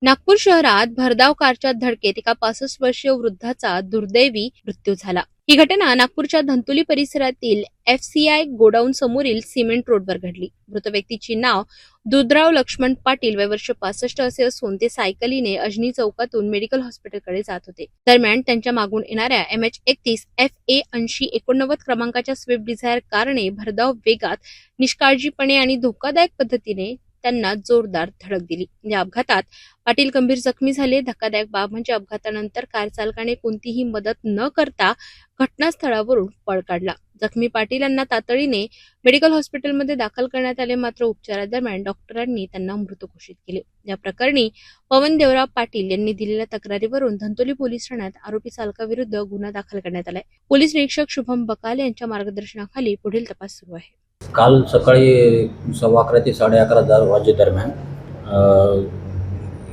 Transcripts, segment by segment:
नागपूर शहरात भरधाव कारच्या धडकेत एका 65 वर्षीय वृद्धाचा दुर्दैवी मृत्यू झाला। ही घटना नागपूरच्या धंतोली परिसरातील FCI गोडाऊन समोरील सिमेंट रोडवर घडली। मृत व्यक्तीचे नाव दुधराव लक्ष्मण पाटील, वय वर्ष 65 असे असून ते सायकलीने अजनी चौकातून मेडिकल हॉस्पिटलकडे जात होते। दरम्यान त्यांच्या मागून येणाऱ्या MH31 FA 8089 क्रमांकाच्या स्विफ्ट डिझायर कारने भरधाव वेगात, निष्काळजीपणे आणि धोकादायक पद्धतीने त्यांना जोरदार धडक दिली। या अपघातात पाटील गंभीर जखमी झाले। धक्कादायक बाब म्हणजे अपघातानंतर कार चालकाने कोणतीही मदत न करता घटनास्थळावरून पळ काढला। जखमी पाटील यांना तातडीने मेडिकल हॉस्पिटलमध्ये दाखल करण्यात आले, मात्र उपचारादरम्यान डॉक्टरांनी त्यांना मृत घोषित केले। या प्रकरणी पवन देवराव पाटील यांनी दिलेल्या तक्रारीवरून धंतोली पोलीस ठाण्यात आरोपी चालकाविरुद्ध गुन्हा दाखल करण्यात आलाय। पोलीस निरीक्षक शुभम बकाल यांच्या मार्गदर्शनाखाली पुढील तपास सुरू आहे। काल सकाळी 11:15 ते 11:30 वाजेदरम्यान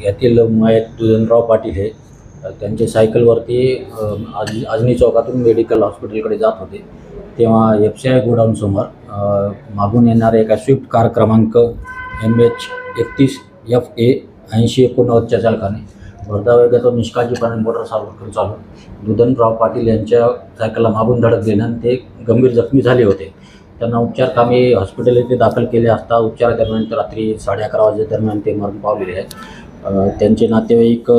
यातील मयत दुधनराव पाटील हे त्यांच्या सायकलवरती अजनी चौकातून मेडिकल हॉस्पिटलकडे जात होते। तेव्हा FCI गोडाऊन समोर मागून येणाऱ्या एका स्विफ्ट कार क्रमांक MH31 FA 8089 च्या चालकाने भरधाव वेगात निष्काळजीपणे मोटरसायकल चालवून दुधनराव पाटील यांच्या सायकलला मागून धडक दिल्याने ते गंभीर जखमी झाले होते। त्यांना उपचार कामी हॉस्पिटल येथे दाखल केले असता उपचारादरम्यान रात्री 11:30 वाजेदरम्यान ते मरण पावलेले आहेत। त्यांचे नातेवाईक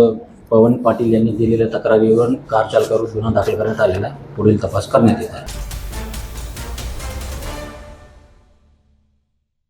पवन पाटील यांनी दिलेल्या तक्रारीवरून कार चालकावर गुन्हा दाखल करण्यात आलेला आहे। पुढील तपास करण्यात येत आहे।